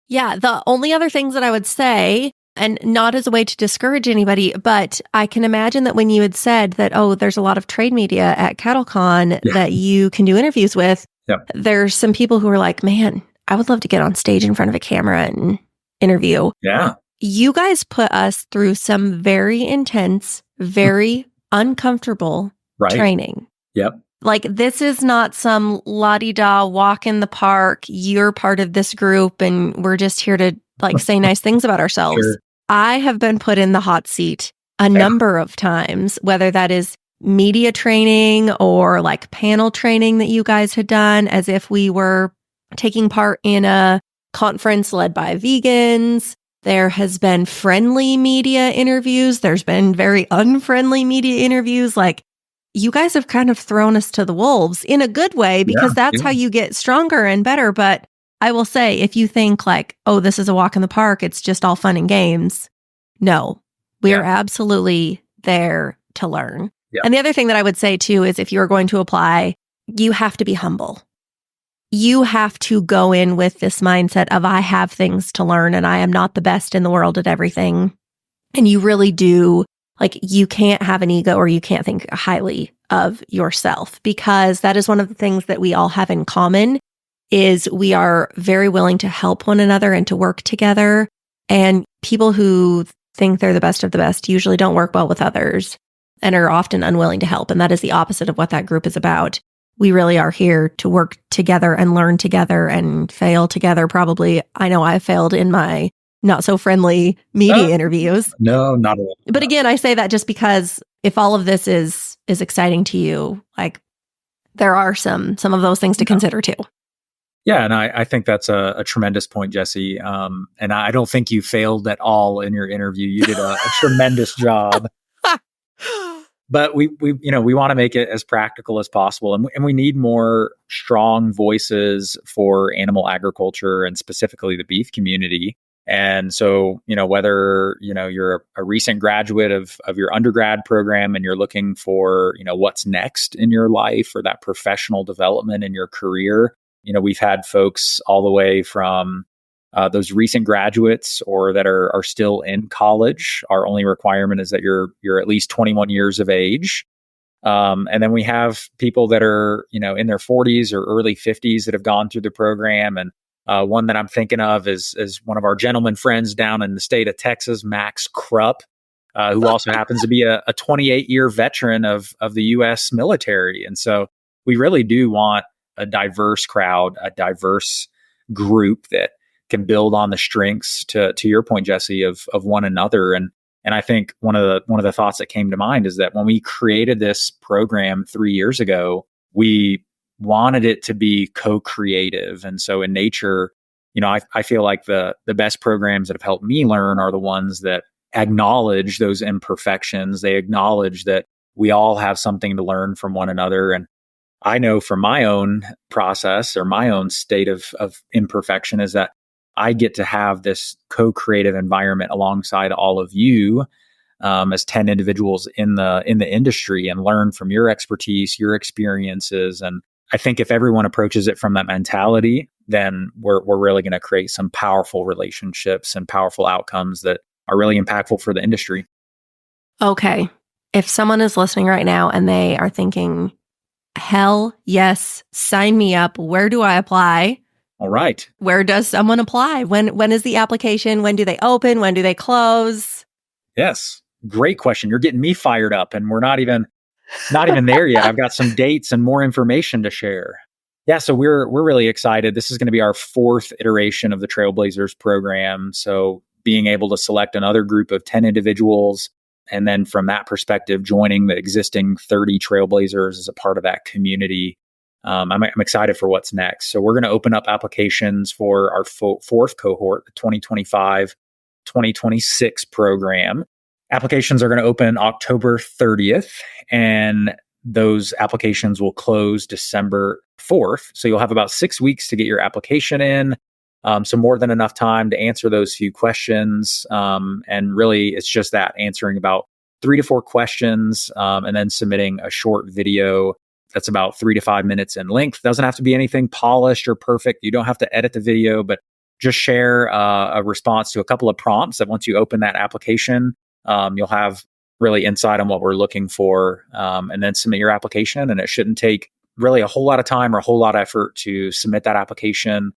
S1: Yeah. The only other things that I would say, and not as a way to discourage anybody, but I can imagine that when you had said that, oh, there's a lot of trade media at CattleCon that you can do interviews with, there's some people who are like, man, I would love to get on stage in front of a camera and interview.
S2: Yeah.
S1: You guys put us through some very intense, very uncomfortable training.
S2: Yep.
S1: Like, this is not some la-di-da walk in the park. You're part of this group and we're just here to like say nice things about ourselves. Sure. I have been put in the hot seat a number of times, whether that is media training or like panel training that you guys had done as if we were taking part in a conference led by vegans. There has been friendly media interviews. There's been very unfriendly media interviews. Like, you guys have kind of thrown us to the wolves in a good way, because that's how you get stronger and better. But I will say, if you think like, oh, this is a walk in the park, it's just all fun and games. No, we are absolutely there to learn. Yeah. And the other thing that I would say too is, if you're going to apply, you have to be humble. You have to go in with this mindset of, I have things to learn and I am not the best in the world at everything. And you really do, like, you can't have an ego or you can't think highly of yourself, because that is one of the things that we all have in common is we are very willing to help one another and to work together. And people who think they're the best of the best usually don't work well with others and are often unwilling to help. And that is the opposite of what that group is about. We really are here to work together and learn together and fail together. Probably, I know I've failed in my not so friendly media interviews.
S2: No, not at all.
S1: But again, I say that just because if all of this is exciting to you, like, there are some of those things to consider too.
S2: Yeah, and I think that's a tremendous point, Jesse. And I don't think you failed at all in your interview. You did a tremendous job. But we want to make it as practical as possible, and we need more strong voices for animal agriculture and specifically the beef community. And so, whether you're a recent graduate of your undergrad program and you're looking for what's next in your life or that professional development in your career, we've had folks all the way from those recent graduates or that are still in college. Our only requirement is that you're at least 21 years of age. And then we have people that are, in their 40s or early 50s that have gone through the program. And one that I'm thinking of is one of our gentleman friends down in the state of Texas, Max Krupp, who also happens to be a 28-year veteran of the U.S. military. And so we really do want a diverse crowd, a diverse group that can build on the strengths, to your point, Jesse, of one another. And I think one of the thoughts that came to mind is that when we created this program 3 years ago, we wanted it to be co-creative. And so in nature, I feel like the best programs that have helped me learn are the ones that acknowledge those imperfections. They acknowledge that we all have something to learn from one another. And I know from my own process or my own state of imperfection is that I get to have this co-creative environment alongside all of you as 10 individuals in the industry and learn from your expertise, your experiences. And I think if everyone approaches it from that mentality, then we're really going to create some powerful relationships and powerful outcomes that are really impactful for the industry.
S1: Okay. If someone is listening right now and they are thinking, hell yes, sign me up, where do I apply?
S2: All right.
S1: Where does someone apply? When is the application? When do they open? When do they close?
S2: Yes. Great question. You're getting me fired up, and we're not even there yet. I've got some dates and more information to share. Yeah, so we're really excited. This is going to be our fourth iteration of the Trailblazers program. So being able to select another group of 10 individuals, and then from that perspective, joining the existing 30 Trailblazers as a part of that community. I'm excited for what's next. So we're going to open up applications for our fourth cohort, the 2025-2026 program. Applications are going to open October 30th, and those applications will close December 4th. So you'll have about 6 weeks to get your application in. So more than enough time to answer those few questions. And really, it's just that, answering about 3 to 4 questions, and then submitting a short video that's about 3 to 5 minutes in length. Doesn't have to be anything polished or perfect. You don't have to edit the video, but just share a response to a couple of prompts that once you open that application, you'll have really insight on what we're looking for, and then submit your application. And it shouldn't take really a whole lot of time or a whole lot of effort to submit that application.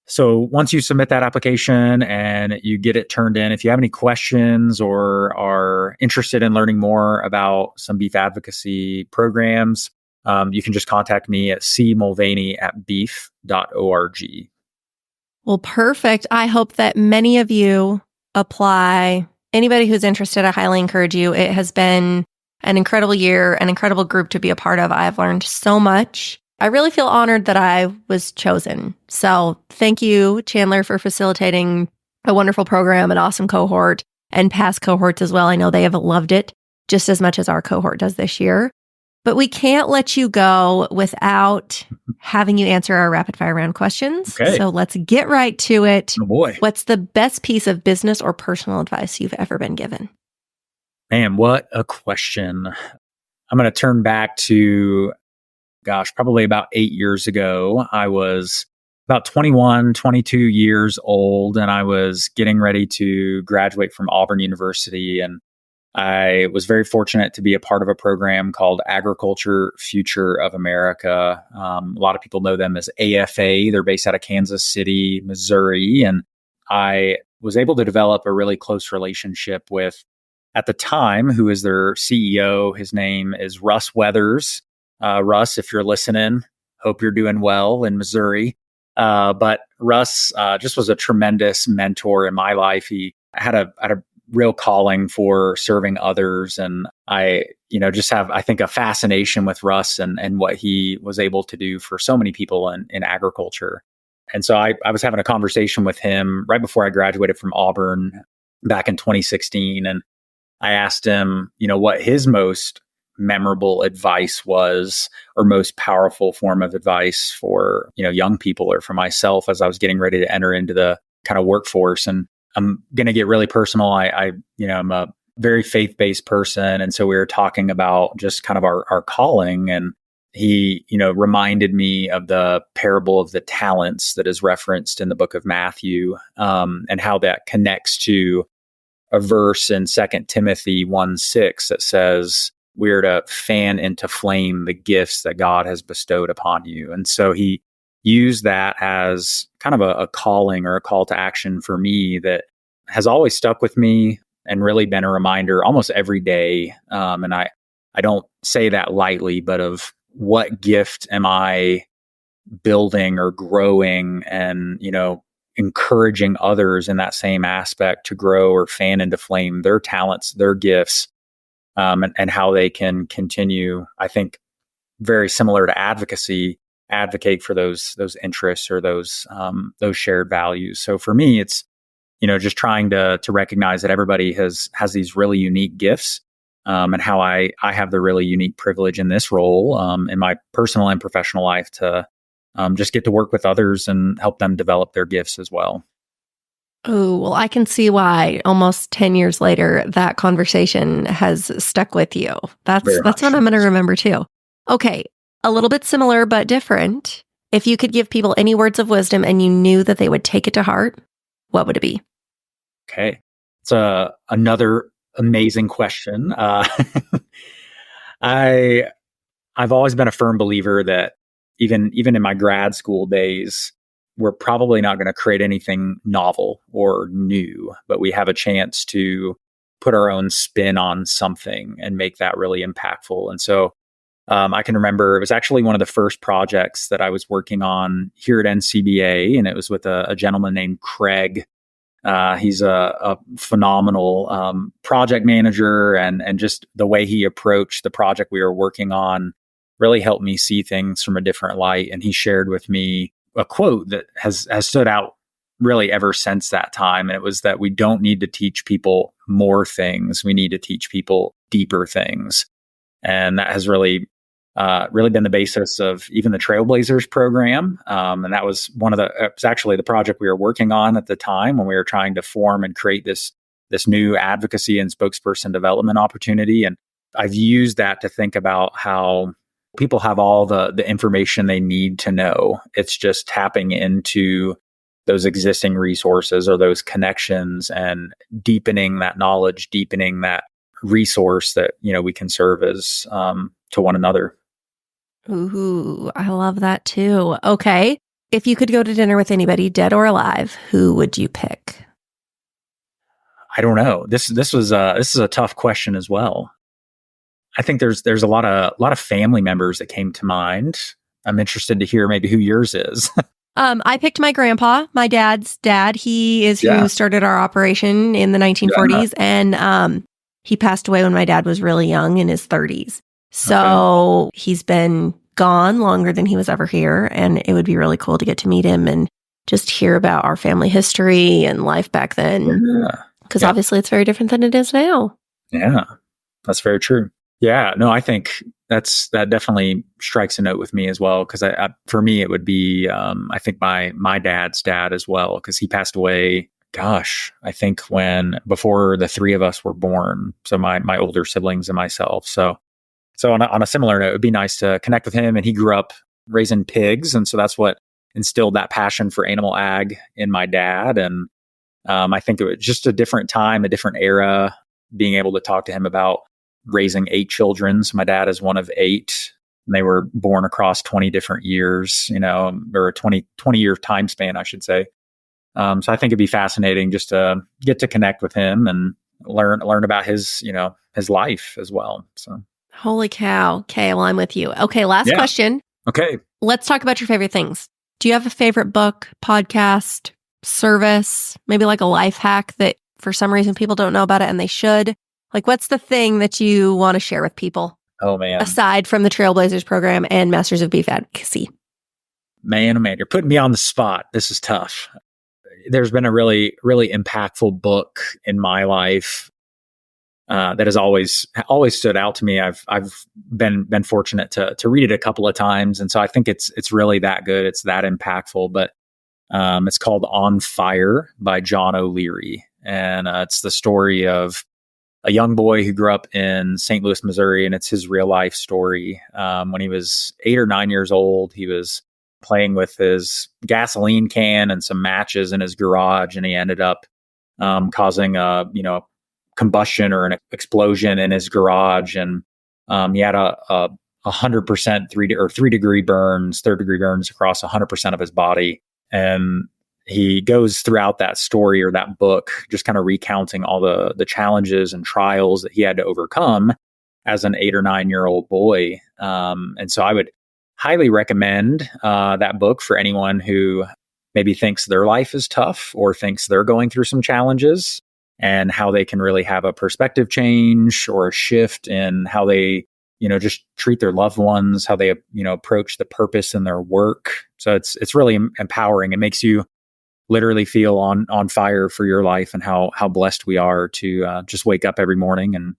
S2: So once you submit that application and you get it turned in, if you have any questions or are interested in learning more about some beef advocacy programs, you can just contact me at cmulvaney@beef.org.
S1: Well, perfect. I hope that many of you apply. Anybody who's interested, I highly encourage you. It has been an incredible year, an incredible group to be a part of. I've learned so much. I really feel honored that I was chosen. So thank you, Chandler, for facilitating a wonderful program, an awesome cohort, and past cohorts as well. I know they have loved it just as much as our cohort does this year. But we can't let you go without having you answer our rapid fire round questions.
S2: Okay.
S1: So let's get right to it.
S2: Oh boy.
S1: What's the best piece of business or personal advice you've ever been given?
S2: Man, what a question. I'm going to turn back to, probably about 8 years ago. I was about 21, 22 years old, and I was getting ready to graduate from Auburn University. And I was very fortunate to be a part of a program called Agriculture Future of America. A lot of people know them as AFA. They're based out of Kansas City, Missouri. And I was able to develop a really close relationship with, at the time, who is their CEO. His name is Russ Weathers. Russ, if you're listening, hope you're doing well in Missouri. But Russ just was a tremendous mentor in my life. He had a real calling for serving others. And I, just have, I think, a fascination with Russ and what he was able to do for so many people in agriculture. And so I was having a conversation with him right before I graduated from Auburn back in 2016. And I asked him, what his most memorable advice was, or most powerful form of advice for, young people or for myself as I was getting ready to enter into the kind of workforce. And I'm going to get really personal. I'm a very faith-based person. And so we were talking about just kind of our calling. And he, reminded me of the parable of the talents that is referenced in the book of Matthew, and how that connects to a verse in 2 Timothy 1:6 that says, we're to fan into flame the gifts that God has bestowed upon you. And so he used that as kind of a calling or a call to action for me that has always stuck with me and really been a reminder almost every day. And I don't say that lightly, but of what gift am I building or growing and, encouraging others in that same aspect to grow or fan into flame their talents, their gifts, and how they can continue, I think, very similar to advocacy, advocate for those interests or those shared values. So for me, it's, just trying to recognize that everybody has these really unique gifts, and how I have the really unique privilege in this role, in my personal and professional life to just get to work with others and help them develop their gifts as well.
S1: Oh, well, I can see why almost 10 years later, that conversation has stuck with you. That's what I'm going to remember too. Okay. A little bit similar, but different. If you could give people any words of wisdom and you knew that they would take it to heart, what would it be?
S2: Okay. It's another amazing question. I've always been a firm believer that even in my grad school days, we're probably not going to create anything novel or new, but we have a chance to put our own spin on something and make that really impactful. And so I can remember it was actually one of the first projects that I was working on here at NCBA, and it was with a gentleman named Craig. He's a phenomenal project manager, and just the way he approached the project we were working on really helped me see things from a different light. And he shared with me a quote that has stood out really ever since that time. And it was that we don't need to teach people more things. We need to teach people deeper things. And that has really been the basis of even the Trailblazers program. And that was it was actually the project we were working on at the time when we were trying to form and create this new advocacy and spokesperson development opportunity. And I've used that to think about how people have all the information they need to know. It's just tapping into those existing resources or those connections and deepening that knowledge, deepening that resource that, we can serve as to one another.
S1: Ooh, I love that too. Okay. If you could go to dinner with anybody, dead or alive, who would you pick?
S2: I don't know. This is a tough question as well. I think there's a lot of family members that came to mind. I'm interested to hear maybe who yours is.
S1: I picked my grandpa, my dad's dad. He is who started our operation in the 1940s, and he passed away when my dad was really young in his 30s. So he's been gone longer than he was ever here, and it would be really cool to get to meet him and just hear about our family history and life back then. Because obviously it's very different than it is now. Yeah,
S2: that's very true. Yeah, no, I think that definitely strikes a note with me as well. Because for me, it would be I think my dad's dad as well, because he passed away. Gosh, I think before the three of us were born. So my older siblings and myself. So on a similar note, it'd be nice to connect with him. And he grew up raising pigs, and so that's what instilled that passion for animal ag in my dad. And I think it was just a different time, a different era, being able to talk to him about raising 8 children. So my dad is one of 8, and they were born across 20 different years, or a 20-year time span, I should say. So I think it'd be fascinating just to get to connect with him and learn about his life as well. So.
S1: Holy cow. Okay, well, I'm with you. Okay, last question.
S2: Okay.
S1: Let's talk about your favorite things. Do you have a favorite book, podcast, service, maybe like a life hack that for some reason people don't know about it and they should? Like, what's the thing that you want to share with people?
S2: Oh, man.
S1: Aside from the Trailblazers program and Masters of Beef Advocacy.
S2: Man, oh, man, you're putting me on the spot. This is tough. There's been a really, really impactful book in my life that has always stood out to me. I've been fortunate to read it a couple of times, and so I think it's really that good. It's that impactful. But it's called On Fire by John O'Leary, and it's the story of a young boy who grew up in St. Louis, Missouri, and it's his real life story. When he was 8 or 9 years old, he was playing with his gasoline can and some matches in his garage, and he ended up causing a combustion or an explosion in his garage, and he had a 100% 3 degree burns, third degree burns across 100% of his body. And he goes throughout that story or that book, just kind of recounting all the challenges and trials that he had to overcome as an 8 or 9 year old boy. And so I would highly recommend that book for anyone who maybe thinks their life is tough or thinks they're going through some challenges, and how they can really have a perspective change or a shift in how they, just treat their loved ones, how they, approach the purpose in their work. So it's really empowering. It makes you literally feel on fire for your life and how blessed we are to just wake up every morning and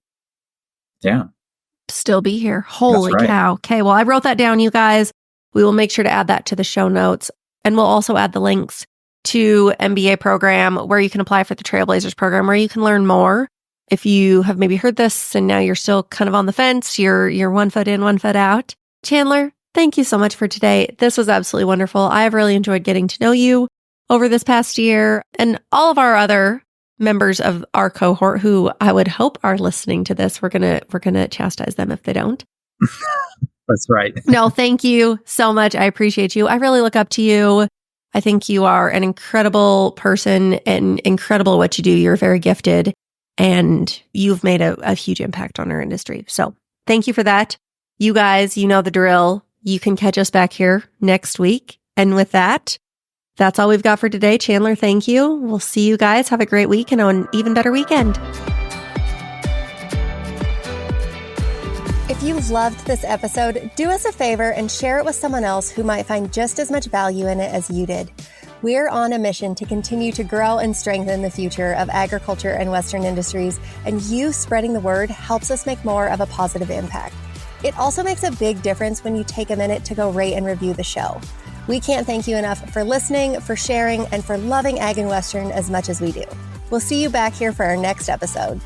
S1: still be here. Holy cow. Okay, well, I wrote that down, you guys. We will make sure to add that to the show notes, and we'll also add the links to MBA program where you can apply for the Trailblazers program, where you can learn more. If you have maybe heard this and now you're still kind of on the fence, you're 1 foot in, 1 foot out. Chandler, thank you so much for today. This was absolutely wonderful. I have really enjoyed getting to know you over this past year, and all of our other members of our cohort who I would hope are listening to this. We're gonna chastise them if they don't.
S2: That's right.
S1: No, thank you so much. I appreciate you. I really look up to you. I think you are an incredible person and incredible at what you do. You're very gifted, and you've made a huge impact on our industry. So thank you for that. You guys, you know the drill. You can catch us back here next week. And with that, that's all we've got for today. Chandler, thank you. We'll see you guys. Have a great week and an even better weekend. If you loved this episode, do us a favor and share it with someone else who might find just as much value in it as you did. We're on a mission to continue to grow and strengthen the future of agriculture and Western industries, and you spreading the word helps us make more of a positive impact. It also makes a big difference when you take a minute to go rate and review the show. We can't thank you enough for listening, for sharing, and for loving Ag and Western as much as we do. We'll see you back here for our next episode.